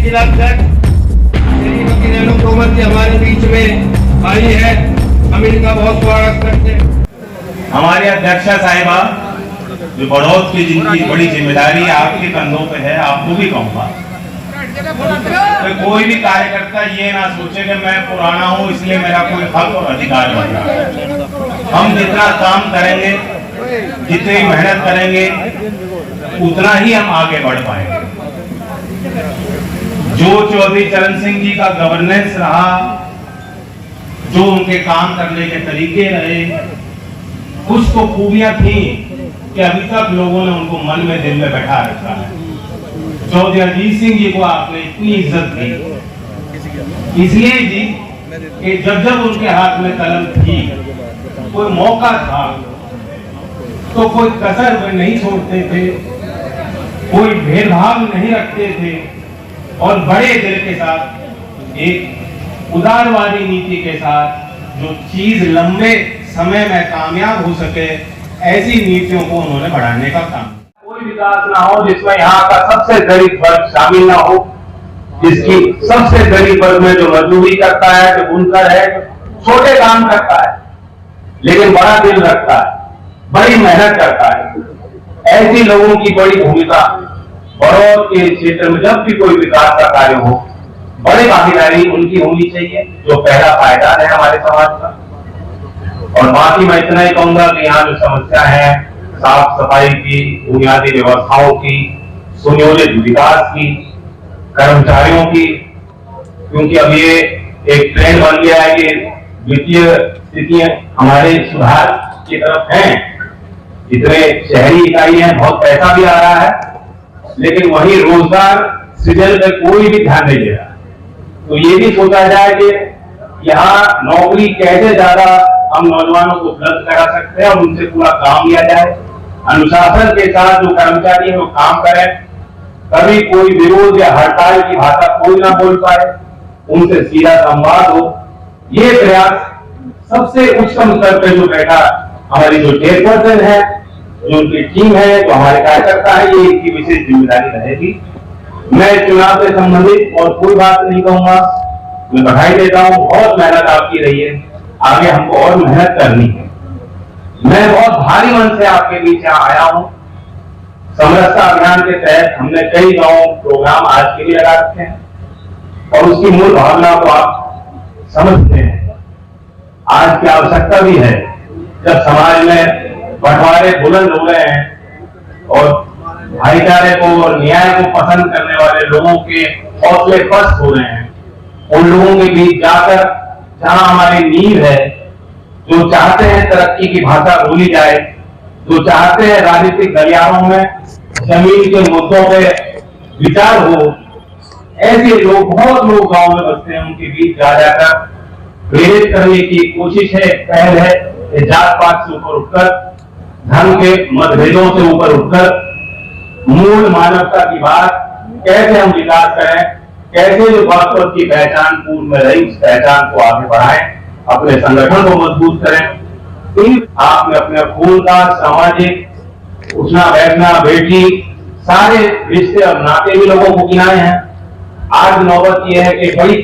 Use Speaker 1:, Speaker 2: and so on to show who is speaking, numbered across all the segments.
Speaker 1: जिलाध्यक्ष श्री रेणु तोमर जी हमारे बीच में आई है, हम इनका बहुत स्वागत करते हैं।
Speaker 2: हमारी अध्यक्षा साहिबा, जो बढ़ोत की जिनकी बड़ी जिम्मेदारी आपके कंधों पे है, आपको भी कहूँगा तो कोई भी कार्यकर्ता ये ना सोचे कि मैं पुराना हूँ इसलिए मेरा कोई हक और अधिकार बन रहा है। हम जितना काम करेंगे, जितनी मेहनत करेंगे, उतना ही हम आगे बढ़ पाएंगे। जो चौधरी चरण सिंह जी का गवर्नेंस रहा, जो उनके काम करने के तरीके रहे, कुछ तो खूबियां थी कि अभी तक लोगों ने उनको मन में दिल में बैठा रखा है। चौधरी अजीत सिंह जी को आपने इतनी इज्जत दी इसलिए दी कि जब जब उनके हाथ में कलम थी, कोई मौका था तो कोई कसर वे नहीं छोड़ते थे, कोई भेदभाव नहीं रखते थे और बड़े दिल के साथ, एक उदारवादी नीति के साथ जो चीज लंबे समय में कामयाब हो सके, ऐसी नीतियों को उन्होंने बढ़ाने का काम। कोई विकास ना हो जिसमें यहाँ का सबसे गरीब वर्ग शामिल ना हो, जिसकी सबसे गरीब वर्ग में जो मजदूरी करता है, जो बुनकर है, छोटे काम करता है लेकिन बड़ा दिल रखता है, बड़ी मेहनत करता है, ऐसी लोगों की बड़ी भूमिका बढ़ोत के क्षेत्र में जब भी कोई विकास का कार्य हो, बड़ी भागीदारी उनकी होनी चाहिए, जो पहला पायदान है हमारे समाज का। और बाकी मैं इतना ही कहूंगा कि यहाँ जो समस्या है साफ सफाई की, बुनियादी व्यवस्थाओं की, सुनियोजित विकास की, कर्मचारियों की, क्योंकि अब ये एक ट्रेंड बन गया है कि वित्तीय स्थितियां हमारे सुधार की तरफ हैं। जितने शहरी इकाई हैं, बहुत पैसा भी आ रहा है, लेकिन वही रोजगार सृजन पर कोई भी ध्यान नहीं दे रहा। तो ये भी सोचा जाए कि यहाँ नौकरी कैसे ज्यादा हम नौजवानों को उपलब्ध करा सकते हैं और उनसे पूरा काम लिया जाए, अनुशासन के साथ जो कर्मचारी है वो काम करें, कभी कोई विरोध या हड़ताल की भाषा कोई ना बोल पाए, उनसे सीधा संवाद हो। ये प्रयास सबसे उच्चतम स्तर पर जो बैठा हमारी जो चेयरपर्सन है, जो उनकी टीम है, जो हमारे कार्यकर्ता है, ये इनकी विशेष जिम्मेदारी रहेगी। मैं चुनाव से संबंधित और कोई बात नहीं कहूंगा, मैं बधाई देता हूँ, बहुत मेहनत आपकी रही है, आगे हमको और मेहनत करनी है। मैं बहुत भारी मन से आपके बीच यहाँ आया हूँ। समरसता अभियान के तहत हमने कई गांव प्रोग्राम आज के लिए लगा रखे हैं और उसकी मूल भावना को आप समझते हैं। आज की आवश्यकता भी है, जब समाज में बंटवारे बुलंद हो रहे हैं और भाईचारे को और न्याय को पसंद करने वाले लोगों के हौसले पस्त हो रहे हैं, उन लोगों के बीच जाकर जहां हमारी नींव है, जो चाहते हैं तरक्की की भाषा बोली जाए, जो चाहते हैं राजनीतिक गलियारों में जमीन के मुद्दों पे विचार हो, ऐसे लोग, बहुत लोग गांव में बसते हैं, उनके बीच जा जाकर प्रेरित करने की कोशिश है, पहल है। जात पात से ऊपर उठकर, धर्म के मतभेदों से ऊपर उठकर मूल मानवता की बात, कैसे हम विकास करें, कैसे जो बागपत की पहचान पूर्व में रही उस पहचान को आगे बढ़ाएं, अपने संगठन को मजबूत करें। इन आपने अपने खून का सामाजिक उठना बैठना, बेटी, सारे रिश्ते और नाते भी लोगों को गिनाए हैं। आज नौबत यह है कि बड़ी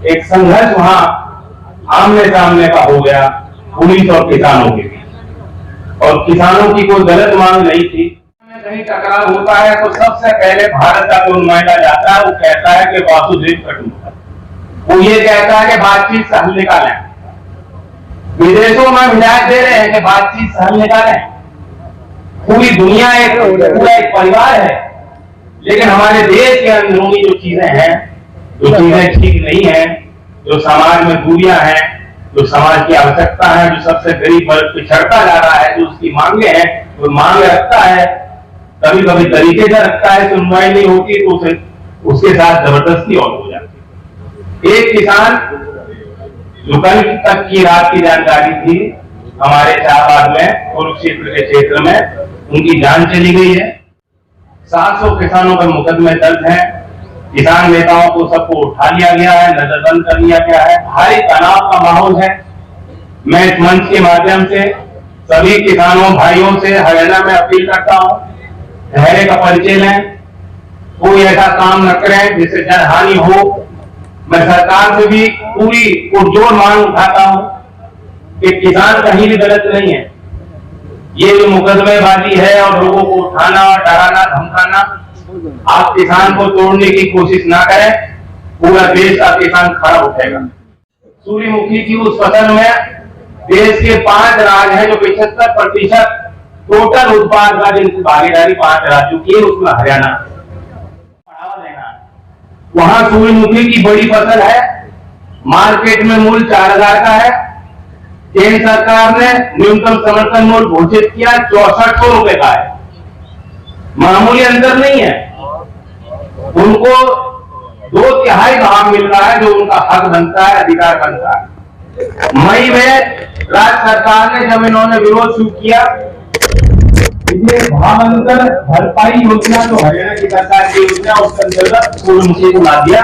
Speaker 2: एक संघर्ष वहां आमने सामने का हो गया पुलिस और किसानों के बीच, और किसानों की कोई गलत मांग नहीं थी। कहीं टकराव होता है तो सबसे पहले भारत का कोई नुमाइंदा जाता है, वो कहता है कि वासुदेव कुटुंबकम, वो ये कहता है कि बातचीत से हल निकालें। विदेशों में हिदायत दे रहे हैं कि बातचीत से हल निकालें। पूरी दुनिया पूरा एक परिवार है, लेकिन हमारे देश के अंदरूनी जो चीजें हैं, जो चीजें ठीक नहीं है, जो समाज में दूरियां हैं, जो समाज की आवश्यकता है, जो सबसे गरीब वर्ग पिछड़ता जा रहा है, जो उसकी मांगे हैं, वो मांग रखता है, कभी कभी तरीके से रखता है, सुनवाई नहीं होती तो उसे उसके साथ जबरदस्ती और हो जाती है। एक किसान जो कल तक की रात की जानकारी थी, हमारे शाहबाद में कुरुक्षेत्र के क्षेत्र में उनकी जान चली गई है। 700 किसानों पर मुकदमे दर्ज हैं, किसान नेताओं को सबको उठा लिया गया है, नजरबंद कर लिया गया है, भारी तनाव का माहौल है। मैं इस मंच के माध्यम से सभी किसानों भाइयों से हरियाणा में अपील करता हूं, धैर्य का परिचय लें, कोई ऐसा काम न करें जिससे जनहानि हो। मैं सरकार से भी पूरी पुरजोर मांग उठाता हूं कि किसान कहीं भी गलत नहीं है। ये जो मुकदमेबाजी है और लोगों को उठाना, डराना, धमकाना, आप किसान को तोड़ने की कोशिश ना करें, पूरा देश का किसान खड़ा उठेगा। सूर्यमुखी की उस फसल में देश के 5 राज्य हैं जो 75% टोटल उत्पाद का जिनकी भागीदारी 5 राज्यों की है, उसमें हरियाणा बढ़ावा देना। वहां सूर्यमुखी की बड़ी फसल है, मार्केट में मूल्य 4000 का है। केंद्र सरकार ने न्यूनतम समर्थन मूल्य घोषित किया 6400 रुपए का है, मामूली अंतर नहीं है। उनको 2/3 दाम मिल रहा है जो उनका हक बनता है, अधिकार बनता है। मई में राज्य सरकार ने जब इन्होंने विरोध शुरू किया, ये भावांतर भरपाई योजना तो हरियाणा की सरकार की योजना, उसके अंतर्गत सूर्यमुखी को ला दिया।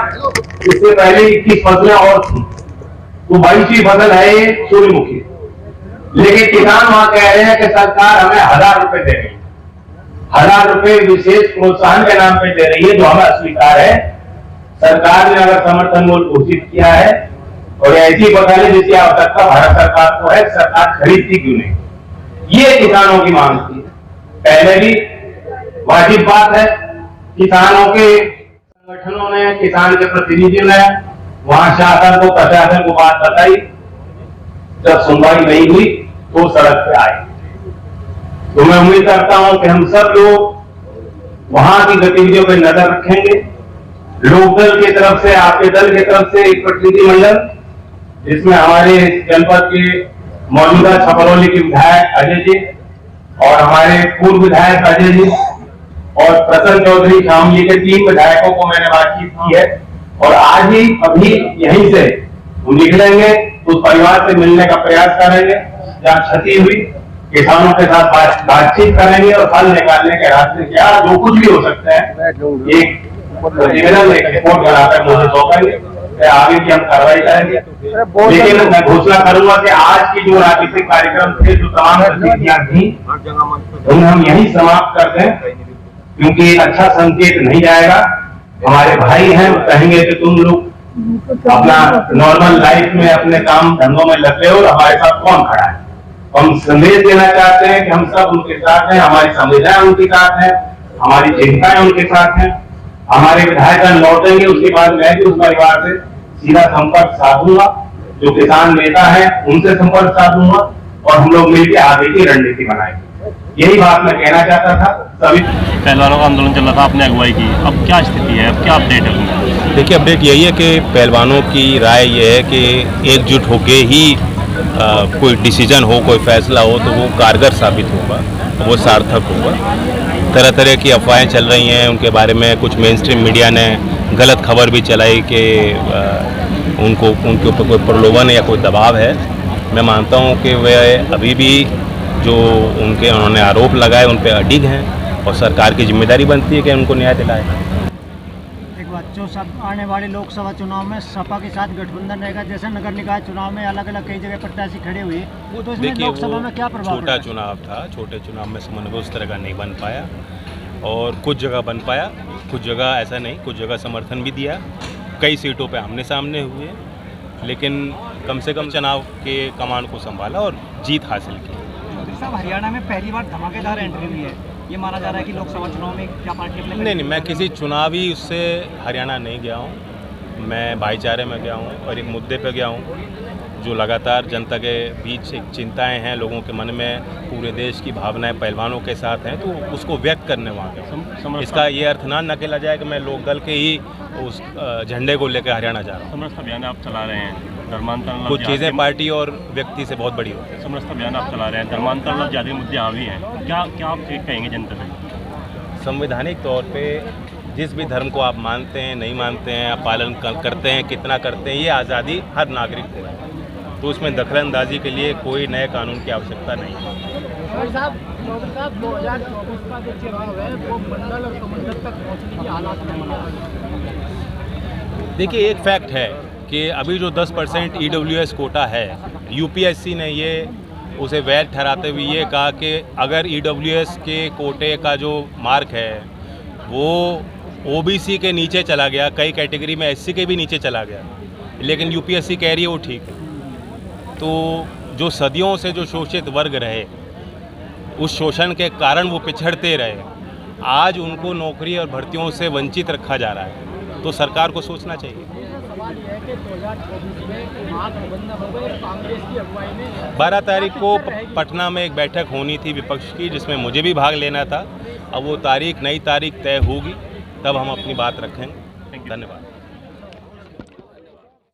Speaker 2: इससे पहले 21 फसलें और थी, तो 22वीं फसल है ये सूर्यमुखी। लेकिन किसान वहां कह रहे हैं कि सरकार हमें 1000 रुपए दे रही है, 1000 रुपए विशेष प्रोत्साहन के नाम पे दे रही है, जो हमें अस्वीकार है। सरकार ने अगर समर्थन मूल्य घोषित किया है और ऐसी फसलें जिसकी आवश्यकता भारत सरकार को है, सरकार खरीदती क्यों नहीं? ये किसानों की मांग थी। पहले भी वाजिब बात है, किसानों के संगठनों ने, किसान के प्रतिनिधियों ने वहां शासन को, प्रशासन को बात बताई। जब सुनवाई नहीं हुई तो सड़क पे आए। तो मैं उम्मीद करता हूं कि हम सब लोग वहां की गतिविधियों पर नजर रखेंगे। लोकदल की तरफ से, आपके दल की तरफ से एक प्रतिनिधिमंडल, जिसमें हमारे जनपद के मौजूदा छपरौली के विधायक अजय जी और हमारे पूर्व विधायक अजय जी और प्रसन्न चौधरी शामली के 3 विधायकों को मैंने बातचीत की है। और आज ही अभी यहीं से वो निकलेंगे, उस परिवार से मिलने का प्रयास करेंगे जहाँ क्षति हुई, किसानों के साथ बातचीत करेंगे और हल निकालने के रास्ते क्या जो कुछ भी हो सकते हैं, एक प्रतिवेदन, एक रिपोर्ट बनाकर मुझे सौंपेंगे, आगे की हम कार्रवाई करेंगे। लेकिन मैं घोषणा करूंगा कि आज की जो राजनीतिक कार्यक्रम थे, जो तमाम गतिविधियां थी, उन्हें हम यहीं समाप्त कर दें, क्योंकि अच्छा संकेत नहीं जाएगा। हमारे भाई हैं, कहेंगे कि तुम लोग अपना नॉर्मल लाइफ में अपने काम धंधों में लगे हो, हमारे साथ कौन खड़ा है? हम संदेश देना चाहते हैं कि हम सब उनके साथ हैं, हमारी संवेदनाएं उनके साथ हैं, हमारी चिंताएं उनके साथ हैं। हमारे विधायक लौटेंगे, उसके बाद मैं भी उस परिवार से सीधा संपर्क साधूंगा, जो किसान नेता है उनसे संपर्क साधूंगा और हम लोग मिलकर आगे की रणनीति बनाएंगे। यही बात मैं कहना चाहता था। सभी
Speaker 3: पहलवानों का आंदोलन चल रहा था, आपने अगुवाई की, अब क्या स्थिति है, अब क्या अपडेट है?
Speaker 4: देखिए, अपडेट यही है कि पहलवानों की राय ये है कि एकजुट होके ही कोई डिसीजन हो, कोई फैसला हो तो वो कारगर साबित होगा, वो सार्थक होगा। तरह तरह की अफवाहें चल रही हैं उनके बारे में, कुछ मेन स्ट्रीम मीडिया ने गलत खबर भी चलाई कि उनके ऊपर कोई प्रलोभन या कोई दबाव है। मैं मानता हूं कि वे अभी भी जो उन्होंने आरोप लगाए उन पर अडिग हैं और सरकार की जिम्मेदारी बनती है कि उनको न्याय दिलाए।
Speaker 5: एक बात, जो सब आने वाले लोकसभा चुनाव में सपा के साथ गठबंधन रहेगा, जैसे नगर निकाय चुनाव में अलग अलग कई जगह प्रत्याशी खड़े हुए, तो इसमें लोकसभा में क्या प्रभाव?
Speaker 4: छोटा चुनाव था, छोटे चुनाव में समन्वय उस तरह का नहीं बन पाया और कुछ जगह बन पाया, कुछ जगह ऐसा नहीं, कुछ जगह समर्थन भी दिया, कई सीटों पे आमने सामने हुए, लेकिन कम से कम चुनाव के कमान को संभाला और जीत हासिल की।
Speaker 5: साहब, हरियाणा में पहली बार धमाकेदार एंट्री हुई है, ये माना जा रहा है कि लोकसभा चुनाव में क्या पार्टी अपने?
Speaker 4: नहीं, मैं किसी चुनावी उससे हरियाणा नहीं गया हूँ। मैं भाईचारे में गया हूँ और एक मुद्दे पे गया हूँ जो लगातार जनता के बीच एक चिंताएं हैं, लोगों के मन में पूरे देश की भावनाएं पहलवानों के साथ हैं, तो उसको व्यक्त करने वहाँ गया। इसका ये अर्थ ना निकला जाए कि मैं लोकदल के ही उस झंडे को लेकर हरियाणा जा रहा हूँ।
Speaker 3: समरस अभियान आप चला रहे हैं, धर्मांतरण,
Speaker 4: कुछ चीज़ें पार्टी और व्यक्ति से बहुत बड़ी होती है।
Speaker 3: समरस अभियान आप चला रहे हैं, धर्मांतरण ज़्यादा मुद्दे हावी हैं, क्या क्या आप कहेंगे जनता से?
Speaker 4: संवैधानिक तौर पे जिस भी धर्म को आप मानते हैं, नहीं मानते हैं, आप पालन करते हैं, कितना करते हैं, ये आज़ादी हर नागरिक को है, तो उसमें दखलंदाजी के लिए कोई नए कानून की आवश्यकता नहीं है।
Speaker 5: साहब, 2024 का जो चुनाव है वो मंडल और प्रमंडल तक पहुँचने की हालात में।
Speaker 4: देखिए, एक फैक्ट है कि अभी जो 10% EWS कोटा है, UPSC ने ये उसे वैध ठहराते हुए ये कहा कि अगर EWS के कोटे का जो मार्क है वो ओबीसी के नीचे चला गया, कई कैटेगरी में एससी के भी नीचे चला गया, लेकिन यूपीएससी कह रही है वो ठीक है। तो जो सदियों से जो शोषित वर्ग रहे, उस शोषण के कारण वो पिछड़ते रहे, आज उनको नौकरी और भर्तियों से वंचित रखा जा रहा है। तो सरकार को सोचना चाहिए। 12 तारीख को पटना में एक बैठक होनी थी विपक्ष की, जिसमें मुझे भी भाग लेना था। अब वो तारीख, नई तारीख तय होगी, तब हम अपनी बात रखेंगे। धन्यवाद।